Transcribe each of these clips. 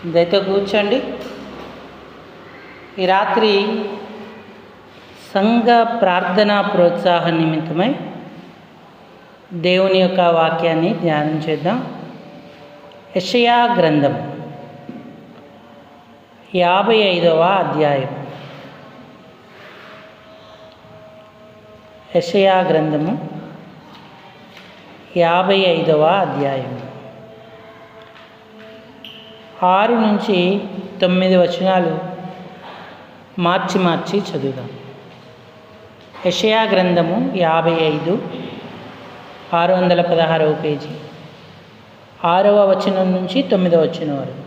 దయతో కూర్చోండి. ఈ రాత్రి సంఘ ప్రార్థనా ప్రోత్సాహ నిమిత్తమై దేవుని యొక్క వాక్యాన్ని ధ్యానం చేద్దాం. యెషయా గ్రంథం 55వ అధ్యాయం. యెషయా గ్రంథము 55వ అధ్యాయం 6 నుంచి 9 వచనాలు మార్చి చదువుదాం. యెషయా గ్రంథము 55 616వ పేజీ 6వ వచనం నుంచి 9వ వచనం వరకు.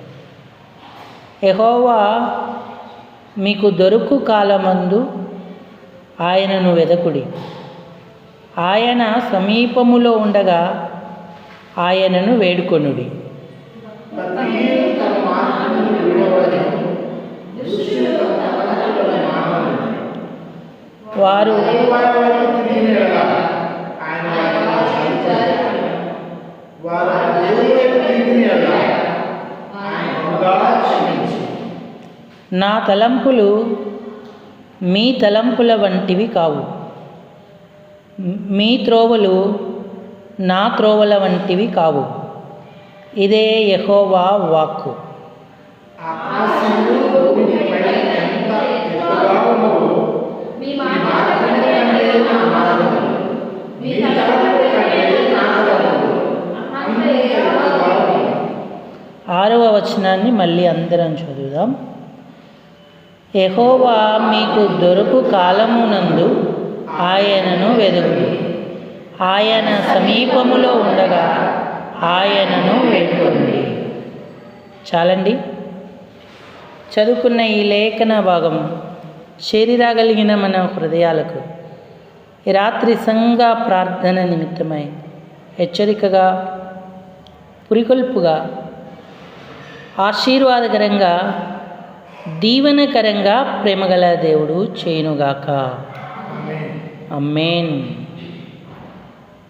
యెహోవా మీకు దొరుకు కాలమందు ఆయనను వెదకుడి, ఆయన సమీపములో ఉండగా ఆయనను వేడుకొనుడి. వారు నా తలంపులు మీ తలంపుల వంటివి కావు, మీ త్రోవలు నా త్రోవల వంటివి కావు. ఇదే యెహోవా వాక్కు. ఆరవ వచనాన్ని మళ్ళీ అందరం చదువుదాం. యెహోవా మీకు దొరుకు కాలమునందు ఆయనను వెదుకుడి, ఆయన సమీపములో ఉండగా ఆయనను వేడుకొనుడి. చాలండి. చదువుకున్న ఈ లేఖన భాగం చేరిరాగలిగిన మన హృదయాలకు ఈ రాత్రి సంఘ ప్రార్థన నిమిత్తమై హెచ్చరికగా, పురికొల్పుగా, ఆశీర్వాదకరంగా, దీవెనకరంగా ప్రేమగల దేవుడు చేయునుగాక. ఆమేన్.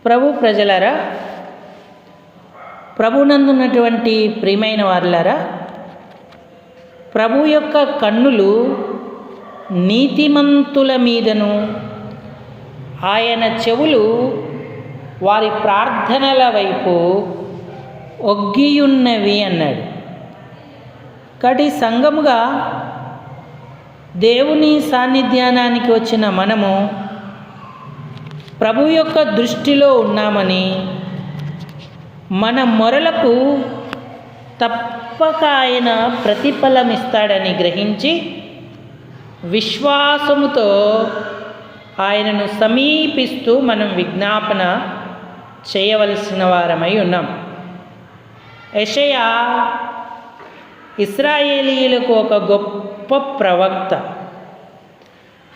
ప్రభు ప్రజలారా, ప్రభునందున్నటువంటి ప్రియమైన వారులారా, ప్రభు యొక్క కన్నులు నీతిమంతుల మీదను, ఆయన చెవులు వారి ప్రార్థనల వైపు ఒగ్గియున్నవి అన్నాడు. కాబట్టి సంఘముగా దేవుని సాన్నిధ్యానానికి వచ్చిన మనము ప్రభు యొక్క దృష్టిలో ఉన్నామని, మన మొరలకు తప్పక ఆయన ప్రతిఫలం ఇస్తాడని గ్రహించి విశ్వాసముతో ఆయనను సమీపిస్తూ మనం విజ్ఞాపన చేయవలసిన వారమై ఉన్నాం. యెషయా ఇశ్రాయేలీయులకు ఒక గొప్ప ప్రవక్త.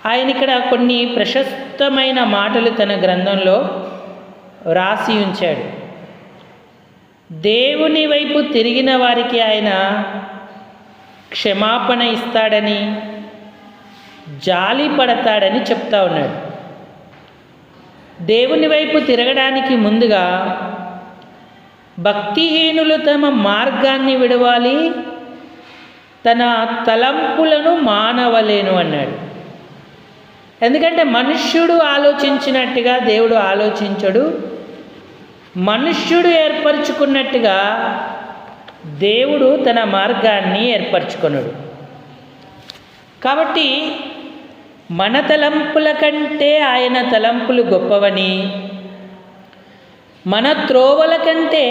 ఆయన ఇక్కడ కొన్ని ప్రశస్తమైన మాటలు తన గ్రంథంలో రాసి ఉంచాడు. దేవుని వైపు తిరిగిన వారికి ఆయన క్షమాపణ ఇస్తాడని, జాలి పడతాడని చెప్తా ఉన్నాడు. దేవుని వైపు తిరగడానికి ముందుగా భక్తిహీనులు తమ మార్గాన్ని విడవాలి, తన తలంపులను మానవలేను అన్నాడు. ఎందుకంటే మనుష్యుడు ఆలోచించినట్టుగా దేవుడు ఆలోచించడు, మనుష్యుడు ఏర్పరచుకున్నట్టుగా దేవుడు తన మార్గాన్ని ఏర్పరచుకొనడు. కాబట్టి మన తలంపుల కంటే ఆయన తలంపులు గొప్పవని, మన త్రోవల కంటే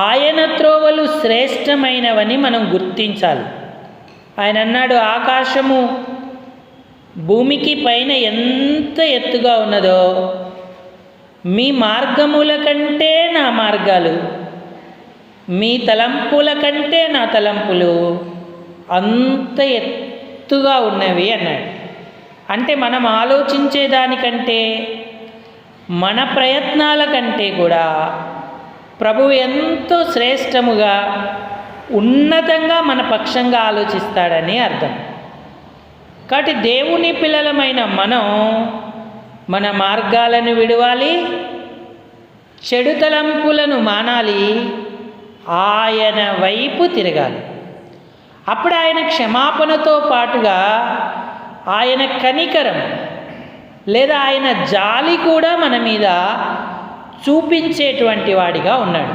ఆయన త్రోవలు శ్రేష్టమైనవని మనం గుర్తించాలి. ఆయన అన్నాడు, ఆకాశము భూమికి పైన ఎంత ఎత్తుగా ఉన్నదో మీ మార్గముల కంటే నా మార్గాలు, మీ తలంపుల కంటే నా తలంపులు అంత ఎత్తుగా ఉన్నవి అన్నాడు. అంటే మనం ఆలోచించేదానికంటే, మన ప్రయత్నాల కంటే కూడా ప్రభువు ఎంతో శ్రేష్టముగా, ఉన్నతంగా మన పక్షంగా ఆలోచిస్తాడని అర్థం. కాబట్టి దేవుని పిల్లలమైన మనం మన మార్గాలను విడవాలి, చెడు తలంపులను మానాలి, ఆయన వైపు తిరగాలి. అప్పుడు ఆయన క్షమాపణతో పాటుగా ఆయన కనికరం లేదా ఆయన జాలి కూడా మన మీద చూపించేటువంటి వాడిగా ఉన్నాడు.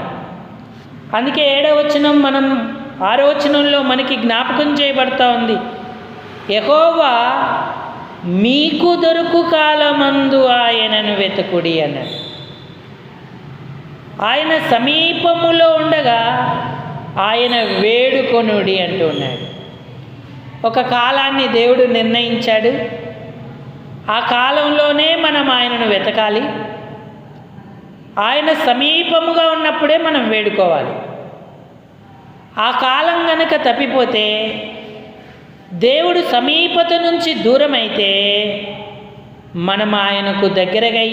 అందుకే 7వ వచనం, మనం 6వ వచనంలో మనకి జ్ఞాపకం చేయబడతా ఉంది, యెహోవా మీకు దొరుకు కాలమందు ఆయనను వెతుకుడి అన్నాడు. ఆయన సమీపములో ఉండగా ఆయన వేడుకొనుడి అంటూ ఉన్నాడు. ఒక కాలాన్ని దేవుడు నిర్ణయించాడు. ఆ కాలంలోనే మనం ఆయనను వెతకాలి. ఆయన సమీపముగా ఉన్నప్పుడే మనం వేడుకోవాలి. ఆ కాలం గనక తప్పిపోతే, దేవుడు సమీపత నుంచి దూరం అయితే, మనం ఆయనకు దగ్గరగై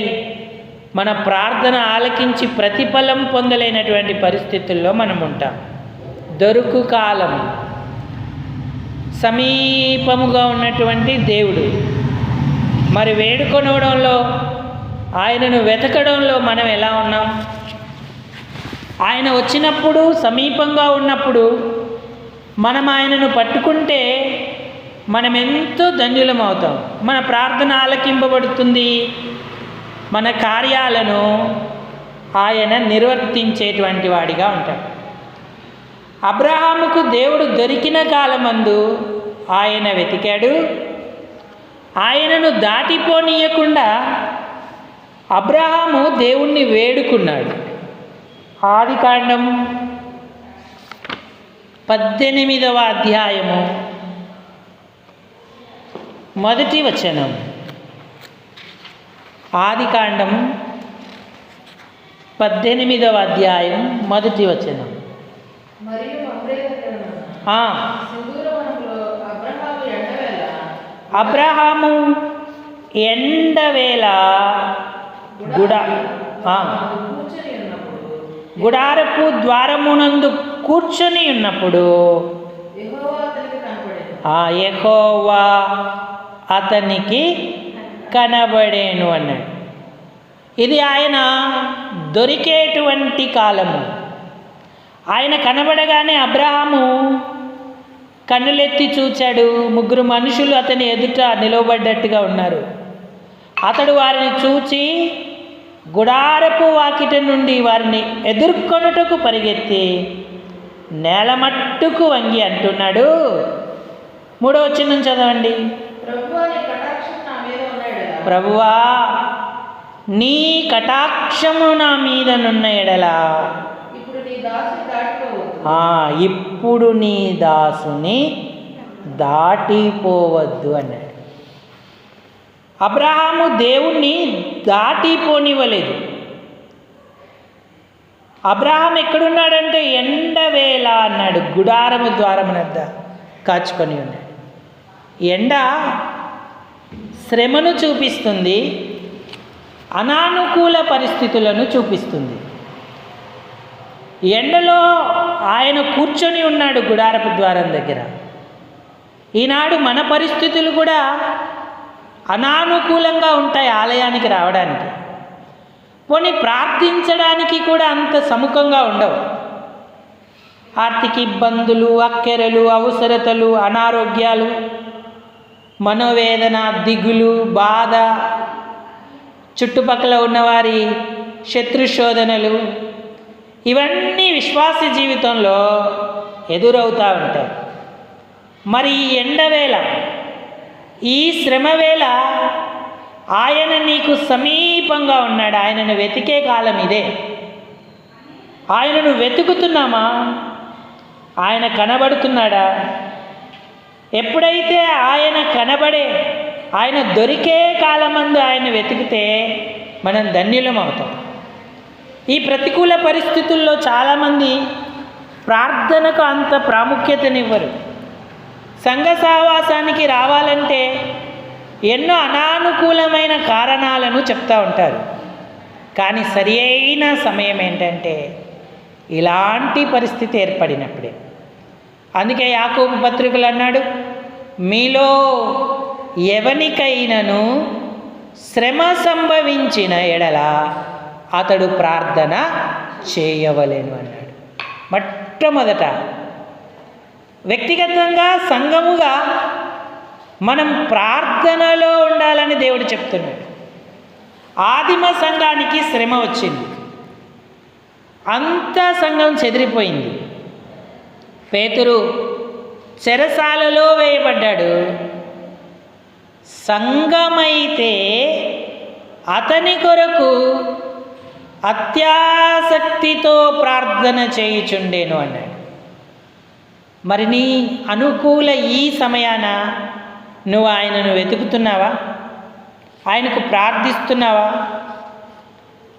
మన ప్రార్థన ఆలకించి ప్రతిఫలం పొందలేనటువంటి పరిస్థితుల్లో మనం ఉంటాం. దొరుకు కాలం, సమీపముగా ఉన్నటువంటి దేవుడు. మరి వేడుకొనడంలో, ఆయనను వెతకడంలో మనం ఎలా ఉన్నాం? ఆయన వచ్చినప్పుడు, సమీపంగా ఉన్నప్పుడు మనం ఆయనను పట్టుకుంటే మనం ఎంతో ధన్యులం అవుతాం. మన ప్రార్థన ఆలకింపబడుతుంది. మన కార్యాలను ఆయన నిర్వర్తించేటువంటి వాడిగా ఉంటాడు. అబ్రహాముకు దేవుడు దొరికిన కాలమందు ఆయన వెతికాడు. ఆయనను దాటిపోనీయకుండా అబ్రహాము దేవుణ్ణి వేడుకున్నాడు. ఆదికాండం 18వ అధ్యాయము 1వ వచనం. ఆదికాండం 18వ అధ్యాయం 1వ వచనం. అబ్రహాము ఎండవేళ గుడారపు ద్వారమునందు కూర్చొని ఉన్నప్పుడు యెహోవా అతనికి కనబడేను అన్నాడు. ఇది ఆయన దొరికేటువంటి కాలము. ఆయన కనబడగానే అబ్రహాము కన్నులెత్తి చూచాడు. 3 మనుషులు అతని ఎదుట నిలవబడ్డట్టుగా ఉన్నారు. అతడు వారిని చూచి గుడారపు వాకిట నుండి వారిని ఎదుర్కొనుటకు పరిగెత్తి నేలమట్టుకు వంగి అంటున్నాడు. 3వ వచనం చదవండి. ప్రభువా, నీ కటాక్షము నా మీదనున్న ఎడలా ఇప్పుడు నీ దాసుని దాటిపోవద్దు అన్నాడు. అబ్రహాము దేవుణ్ణి దాటిపోనివ్వలేదు. అబ్రహాం ఎక్కడున్నాడంటే ఎండవేళ అన్నాడు. గుడారము ద్వారమునద్ద కాచుకొని ఉన్నాడు. ఎండ శ్రమను చూపిస్తుంది, అనానుకూల పరిస్థితులను చూపిస్తుంది. ఎండలో ఆయన కూర్చొని ఉన్నాడు గుడారపు ద్వారం దగ్గర. ఈనాడు మన పరిస్థితులు కూడా అనానుకూలంగా ఉంటాయి ఆలయానికి రావడానికి. పోనీ ప్రార్థించడానికి కూడా అంత సముఖంగా ఉండవు. ఆర్థిక ఇబ్బందులు, అక్కెరలు, అవసరతలు, అనారోగ్యాలు, మనోవేదన, దిగులు, బాధ, చుట్టుపక్కల ఉన్నవారి శత్రుశోధనలు, ఇవన్నీ విశ్వాస జీవితంలో ఎదురవుతూ ఉంటాయి. మరి ఈ ఎండవేళ, ఈ శ్రమవేళ ఆయన నీకు సమీపంగా ఉన్నాడు. ఆయనను వెతికే కాలం ఇదే. ఆయనను వెతుకుతున్నామా? ఆయన కనబడుతున్నాడా? ఎప్పుడైతే ఆయన కనబడే, ఆయన దొరికే కాలమందు ఆయన వెతికితే మనం ధన్యులం అవుతాం. ఈ ప్రతికూల పరిస్థితుల్లో చాలామంది ప్రార్థనకు అంత ప్రాముఖ్యతనివ్వరు. సంఘ సహవాసానికి రావాలంటే ఎన్నో అనానుకూలమైన కారణాలను చెప్తూ ఉంటారు. కానీ సరి అయిన సమయం ఏంటంటే ఇలాంటి పరిస్థితి ఏర్పడినప్పుడే. అందుకే యాకోబు పత్రికలు అన్నాడు, మీలో ఎవనికైనను శ్రమ సంభవించిన ఎడల అతడు ప్రార్థన చేయవలెను అన్నాడు. మొట్టమొదట వ్యక్తిగతంగా సంఘముగా మనం ప్రార్థనలో ఉండాలని దేవుడు చెప్తున్నాడు. ఆదిమ సంఘానికి శ్రమ వచ్చింది, అంతా సంఘం చెదిరిపోయింది. పేతురు చెరసాలలో వేయబడ్డాడు. సంఘమైతే అతని కొరకు అత్యాసక్తితో ప్రార్థన చేయుచుండేను అన్నాడు. మరి నీ అనుకూల ఈ సమయాన నువ్వు ఆయనను వెతుకుతున్నావా? ఆయనకు ప్రార్థిస్తున్నావా?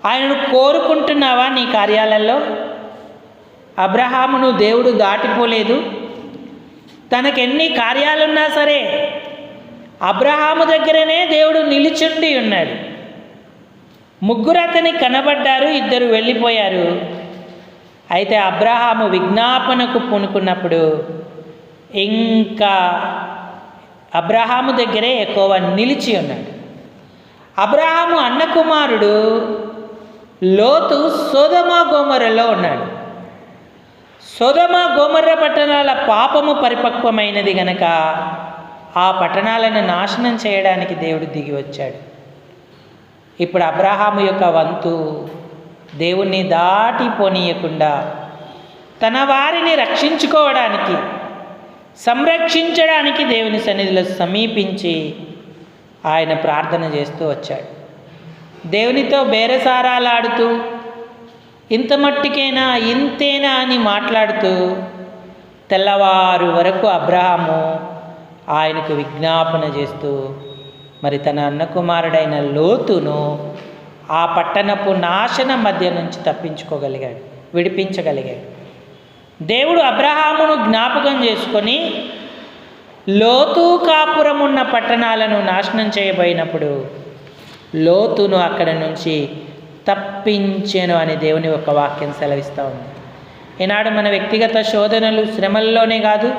ఆయనను కోరుకుంటున్నావా నీ కార్యాలలో? అబ్రహామును దేవుడు దాటిపోలేదు. తనకెన్ని కార్యాలున్నా సరే అబ్రహాము దగ్గరనే దేవుడు నిలిచుండి ఉన్నాడు. ముగ్గురు అతనికి కనబడ్డారు, 2 వెళ్ళిపోయారు. అయితే అబ్రహాము విజ్ఞాపనకు పూనుకున్నప్పుడు ఇంకా అబ్రహాము దగ్గరే యెహోవా నిలిచి ఉన్నాడు. అబ్రహాము అన్న కుమారుడు లోతు సొదొమ గొమొర్రాలో ఉన్నాడు. సొదొమ గొమొర్రా పట్టణాల పాపము పరిపక్వమైనది గనక ఆ పట్టణాలను నాశనం చేయడానికి దేవుడు దిగి వచ్చాడు. ఇప్పుడు అబ్రహాము యొక్క వంతు దేవుణ్ణి దాటిపోనీయకుండా తన వారిని రక్షించుకోవడానికి, సంరక్షించడానికి దేవుని సన్నిధిలో సమీపించి ఆయన ప్రార్థన చేస్తూ వచ్చాడు. దేవునితో బేరసారాలాడుతూ ఇంత మట్టికైనా ఇంతేనా అని మాట్లాడుతూ తెల్లవారు వరకు అబ్రహాము ఆయనకు విజ్ఞాపన చేస్తూ మరి తన అన్న కుమారుడైన లోతును ఆ పట్టణపు నాశన మధ్య నుంచి తప్పించుకోగలిగాడు, విడిపించగలిగాడు. దేవుడు అబ్రహామును జ్ఞాపకం చేసుకొని లోతు కాపురం ఉన్న పట్టణాలను నాశనం చేయబోయినప్పుడు లోతును అక్కడ నుంచి తప్పించెను అని దేవుని ఒక వాక్యం సెలవిస్తూ ఉంది. ఈనాడు మన వ్యక్తిగత శోధనలు, శ్రమల్లోనే కాదు,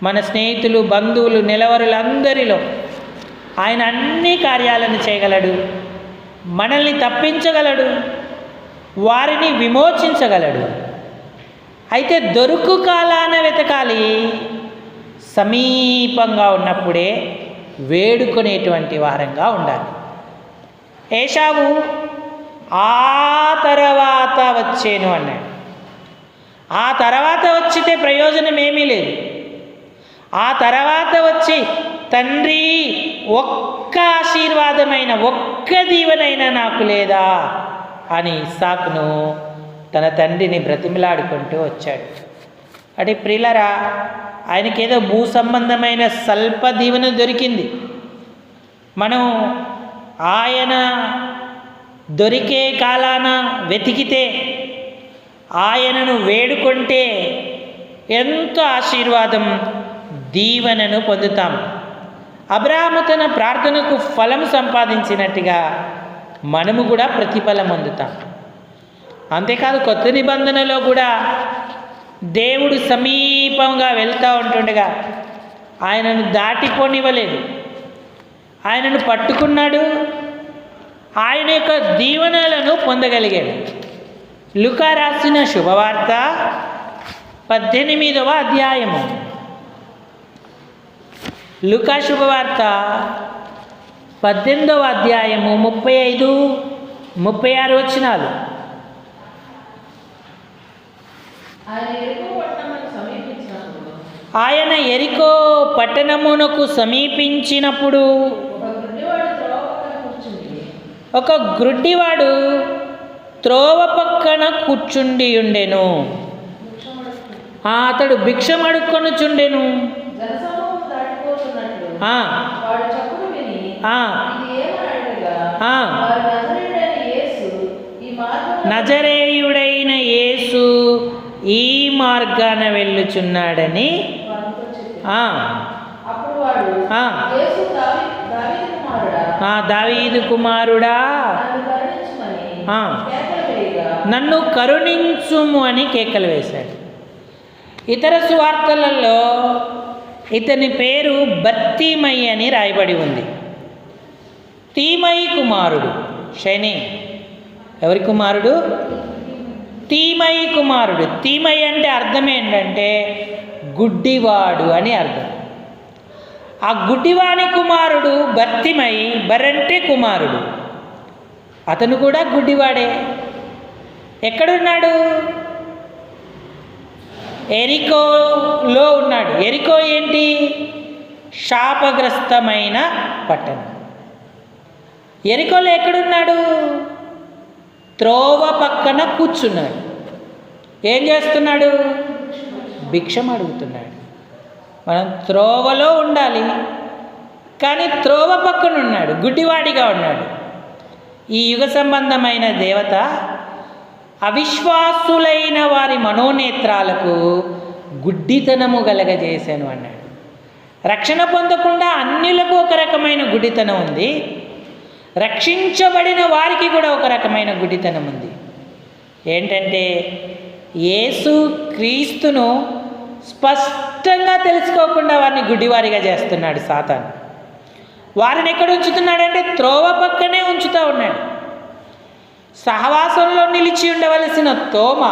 మన స్నేహితులు, బంధువులు, నిలవరులందరిలో ఆయన అన్ని కార్యాలను చేయగలడు. మనల్ని తప్పించగలడు, వారిని విమోచించగలడు. అయితే దొరుకు కాలాన వెతకాలి, సమీపంగా ఉన్నప్పుడే వేడుకునేటువంటి వారంగా ఉండాలి. ఏశావు ఆ తర్వాత వచ్చేను అన్నాడు. ఆ తర్వాత వచ్చితే ప్రయోజనం ఏమీ లేదు. ఆ తర్వాత వచ్చి తండ్రి ఒక్క ఆశీర్వాదమైన, ఒక్క దీవెనైనా నాకు లేదా అని ఇస్సాకును తన తండ్రిని బ్రతిమిలాడుకుంటూ వచ్చాడు. అంటే ప్రియులరా, ఆయనకేదో భూ సంబంధమైన స్వల్ప దీవెన దొరికింది. మనం ఆయన దొరికే కాలాన వెతికితే, ఆయనను వేడుకుంటే ఎంతో ఆశీర్వాదం, దీవెనను పొందుతాం. అబ్రహాము తన ప్రార్థనకు ఫలం సంపాదించినట్టుగా మనము కూడా ప్రతిఫలం పొందుతాం. అంతేకాదు, కొత్త నిబంధనలో కూడా దేవుడు సమీపంగా వెళ్తూ ఉంటుండగా ఆయనను దాటిపోనివ్వలేదు. ఆయనను పట్టుకున్నాడు, ఆయన యొక్క దీవెనలను పొందగలిగాడు. లూకా రాసిన శుభవార్త 18వ అధ్యాయము. లూకా శుభవార్త 18వ అధ్యాయము 35, 36 వచనాలు. ఆయన ఎరికో పట్టణమునకు సమీపించినప్పుడు ఒక గ్రుడ్డివాడు త్రోవ పక్కన కూర్చుండి ఉండెను. అతడు భిక్షం అడుక్కొనుచుండెను. నజరేయుడైన యేసు ఈ మార్గాన వెళ్ళుచున్నాడని దావీదు కుమారుడా నన్ను కరుణించుము అని కేకలు వేశాడు. ఇతర సువార్తలలో ఇతని పేరు బర్తీమయి అని రాయబడి ఉంది. తీమయి కుమారుడు. శని ఎవరి కుమారుడు? తీమయి కుమారుడు. తీమయి అంటే అర్థం ఏంటంటే గుడ్డివాడు అని అర్థం. ఆ గుడ్డివాని కుమారుడు బర్తిమై, బరంటే కుమారుడు, అతను కూడా గుడ్డివాడే. ఎక్కడున్నాడు? ఎరికోలో ఉన్నాడు. ఎరికో ఏంటి? శాపగ్రస్తమైన పట్టణం. ఎరికోలో ఎక్కడున్నాడు? త్రోవ పక్కన కూర్చున్నాడు. ఏం చేస్తున్నాడు? భిక్షం అడుగుతున్నాడు. మనం త్రోవలో ఉండాలి, కానీ త్రోవ పక్కన ఉన్నాడు, గుడ్డివాడిగా ఉన్నాడు. ఈ యుగ సంబంధమైన దేవత అవిశ్వాసులైన వారి మనోనేత్రాలకు గుడ్డితనము కలగజేశాను అన్నాడు. రక్షణ పొందకుండా అన్యులకు ఒక రకమైన గుడ్డితనం ఉంది, రక్షించబడిన వారికి కూడా ఒక రకమైన గుడ్డితనం ఉంది. ఏంటంటే యేసు క్రీస్తును స్పష్టంగా తెలుసుకోకుండా వారిని గుడ్డివారిగా చేస్తున్నాడు సాతాను. వారిని ఎక్కడ ఉంచుతున్నాడంటే త్రోవ పక్కనే ఉంచుతూ ఉన్నాడు. సహవాసంలో నిలిచి ఉండవలసిన తోమ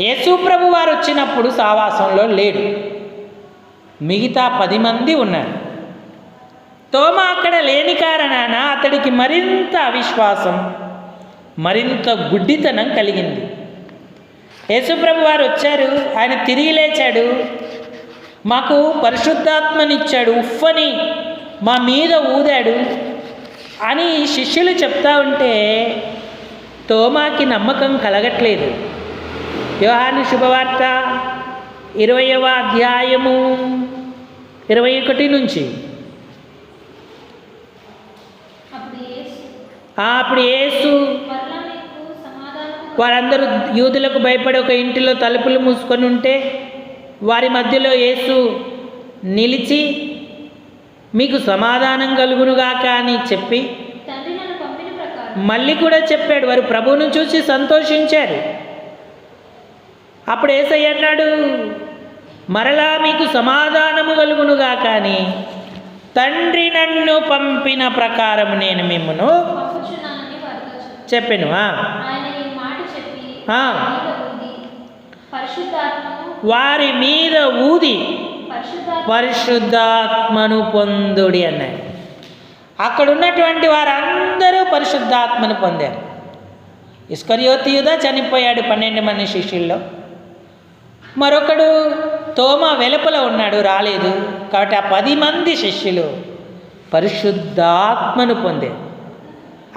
యేసు ప్రభు వారు వచ్చినప్పుడు సహవాసంలో లేడు, మిగతా 10 మంది ఉన్నారు. తోమ అక్కడ లేని కారణాన అతడికి మరింత అవిశ్వాసం, మరింత గుడ్డితనం కలిగింది. యేసుప్రభు వారు వచ్చారు, ఆయన తిరిగి లేచాడు, మాకు పరిశుద్ధాత్మనిచ్చాడు, ఉఫ్ఫని మా మీద ఊదాడు అని శిష్యులు చెప్తా ఉంటే తోమాకి నమ్మకం కలగట్లేదు. యోహాను శుభవార్త 20వ అధ్యాయము 21 నుంచి. అప్పుడు యేసు వారందరూ యూదులకు భయపడి ఒక ఇంటిలో తలుపులు మూసుకొని ఉంటే వారి మధ్యలో యేసు నిలిచి మీకు సమాధానం కలుగునుగాక అని చెప్పి మళ్ళీ కూడా చెప్పాడు. వారు ప్రభువును చూసి సంతోషించారు. అప్పుడు యేసయ్య అన్నాడు, మరలా మీకు సమాధానము కలుగునుగాక అని తండ్రి నన్ను పంపిన ప్రకారం నేను మిమ్మును చెప్పాను. వారి మీద ఊది పరిశుద్ధాత్మను పొందుడి అన్నాడు. అక్కడ ఉన్నటువంటి వారందరూ పరిశుద్ధాత్మను పొందారు. ఇస్కరియోతు యూదా చనిపోయాడు 12 మంది శిష్యుల్లో. మరొకడు తోమ వెలుపల ఉన్నాడు, రాలేదు. కాబట్టి ఆ 10 మంది శిష్యులు పరిశుద్ధాత్మను పొందారు.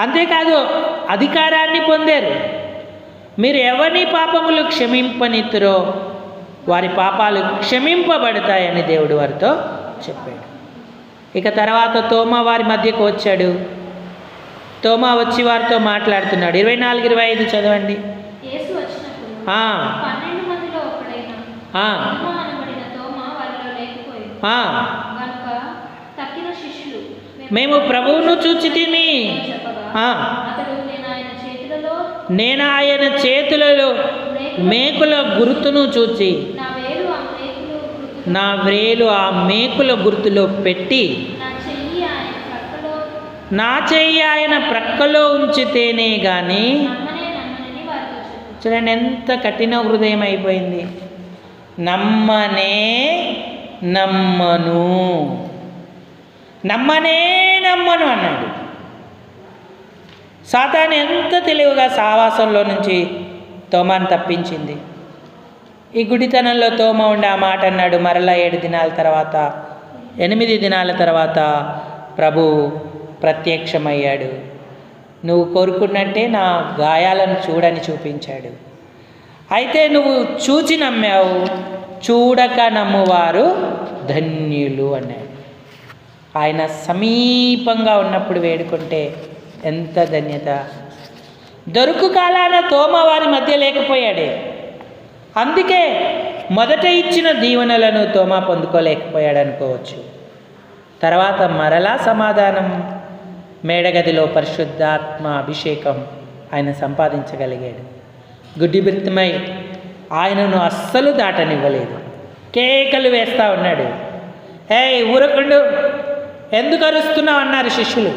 అంతేకాదు అధికారాన్ని పొందారు. మీరు ఎవరి పాపములు క్షమింపనిత్తురో వారి పాపాలు క్షమింపబడతాయని దేవుడు వారితో చెప్పాడు. ఇక తర్వాత తోమా వారి మధ్యకు వచ్చాడు. తోమా వచ్చి వారితో మాట్లాడుతున్నాడు. 24-25 చదవండి. మేము ప్రభువును చూచితిమి, నేను ఆయన చేతులలో మేకుల గుర్తును చూచి నా వ్రేలు ఆ మేకుల గుర్తులో పెట్టి నా చెయ్యి ఆయన ప్రక్కలో ఉంచితేనే కానీ. చూడండి ఎంత కఠిన హృదయం అయిపోయింది. నమ్మనే నమ్మను, నమ్మనే నమ్మను అన్నాడు. సాతాను ఎంత తెలివిగా సహవాసంలో నుంచి తోమాను తప్పించింది. ఈ గుడితనంలో తోమ ఉండి ఆ మాట అన్నాడు. మరలా 7 దినాల తర్వాత 8 దినాల తర్వాత ప్రభు ప్రత్యక్షమయ్యాడు. నువ్వు కోరుకున్నట్టే నా గాయాలను చూడని చూపించాడు. అయితే నువ్వు చూచి నమ్మావు, చూడక నమ్మువారు ధన్యులు అన్నాడు. ఆయన సమీపంగా ఉన్నప్పుడు వేడుకుంటే ఎంత ధన్యత. దొరుకు కాలాన తోమ వారి మధ్య లేకపోయాడే, అందుకే మొదట ఇచ్చిన దీవెనలను తోమా పొందుకోలేకపోయాడు అనుకోవచ్చు. తర్వాత మరలా సమాధానం, మేడగదిలో పరిశుద్ధాత్మ అభిషేకం ఆయన సంపాదించగలిగాడు. గుడ్డిబిత్తమై ఆయనను అస్సలు దాటనివ్వలేదు. కేకలు వేస్తూ ఉన్నాడు. ఊరకుండు, ఎందుకు అరుస్తున్నావు అన్నారు శిష్యులు.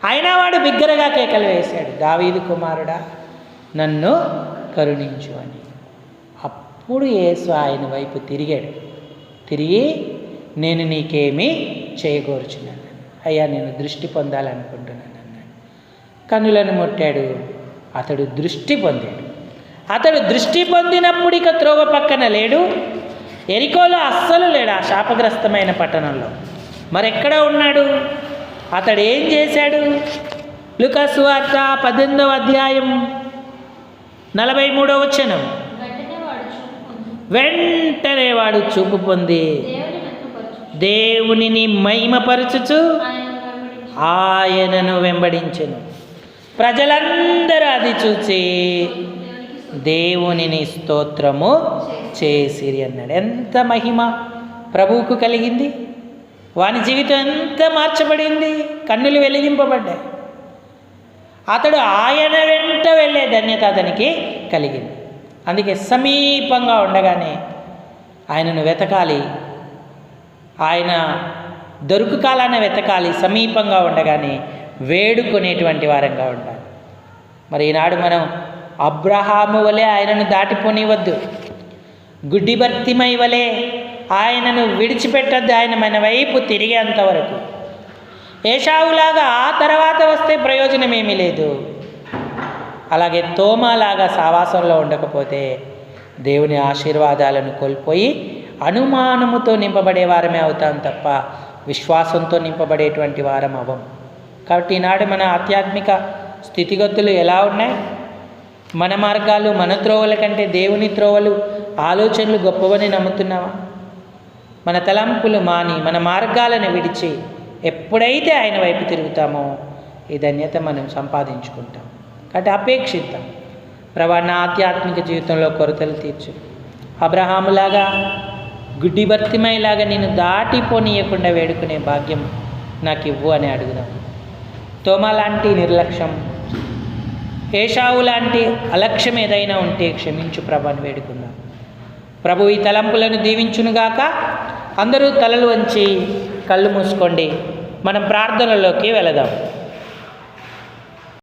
అయినా వాడు బిగ్గరగా కేకలు వేశాడు, దావీదు కుమారుడా నన్ను కరుణించు అని. అప్పుడు యేసు ఆయన వైపు తిరిగాడు. తిరిగి నేను నీకేమీ చేయగోరుచున్నాను, అయ్యా నేను దృష్టి పొందాలనుకుంటున్నాను అన్నాడు. కన్నులను ముట్టాడు, అతడు దృష్టి పొందాడు. అతడు దృష్టి పొందినప్పుడు ఇక త్రోవ పక్కన లేడు, ఎరికోలో అస్సలు లేడు, ఆ శాపగ్రస్తమైన పట్టణంలో. మరెక్కడ ఉన్నాడు? అతడు ఏం చేశాడు? లూకా సువార్త 18వ అధ్యాయం 43వ వచనం. వెంటనే వాడు చూపు పొంది దేవునిని మహిమపరచుచు ఆయనను వెంబడించెను. ప్రజలందరూ అది చూచి దేవునిని స్తోత్రము చేసిరి అన్నాడు. ఎంత మహిమ ప్రభువుకు కలిగింది! వాని జీవితం ఎంత మార్చబడింది! కన్నులు వెలిగింపబడ్డాయి. అతడు ఆయన వెంట వెళ్ళే ధన్యత అతనికి కలిగింది. అందుకే సమీపంగా ఉండగానే ఆయనను వెతకాలి, ఆయన దొరుకు కాలాన వెతకాలి, సమీపంగా ఉండగానే వేడుకునేటువంటి వారంగా ఉండాలి. మరి ఈనాడు మనం అబ్రహాము వలె ఆయనను దాటిపోనివద్దు, గుడ్డి భర్తిమై వలె ఆయనను విడిచిపెట్టద్దు. ఆయన మన వైపు తిరిగేంతవరకు. ఏశావులాగా ఆ తర్వాత వస్తే ప్రయోజనం ఏమీ లేదు. అలాగే తోమాలాగా సావాసంలో ఉండకపోతే దేవుని ఆశీర్వాదాలను కోల్పోయి అనుమానముతో నింపబడే వారమే అవుతాం తప్ప విశ్వాసంతో నింపబడేటువంటి వారం అవ్వం. కాబట్టి ఈనాడు మన ఆధ్యాత్మిక స్థితిగతులు ఎలా ఉన్నాయి? మన మార్గాలు, మన త్రోవల కంటే దేవుని త్రోవలు, ఆలోచనలు గొప్పవని నమ్ముతున్నావా? మన తలంపులు మాని మన మార్గాలను విడిచి ఎప్పుడైతే ఆయన వైపు తిరుగుతామో ఈ ధన్యత మనం సంపాదించుకుంటాం. కాబట్టి అపేక్షిద్దాం, ప్రభా నా ఆధ్యాత్మిక జీవితంలో కొరతలు తీర్చు, అబ్రహాములాగా గుడ్డి భర్తిమయ్యేలాగా నేను దాటిపోనీయకుండా వేడుకునే భాగ్యం నాకు ఇవ్వు అని అడుగుదాం. తోమా లాంటి నిర్లక్ష్యం, ఏశావు లాంటి అలక్ష్యం ఏదైనా ఉంటే క్షమించు ప్రభాని వేడుకుందాం. ప్రభు ఈ తలంపులను దీవించునుగాక. అందరూ తలలు వంచి కళ్ళు మూసుకోండి, మనం ప్రార్థనలోకి వెళదాం.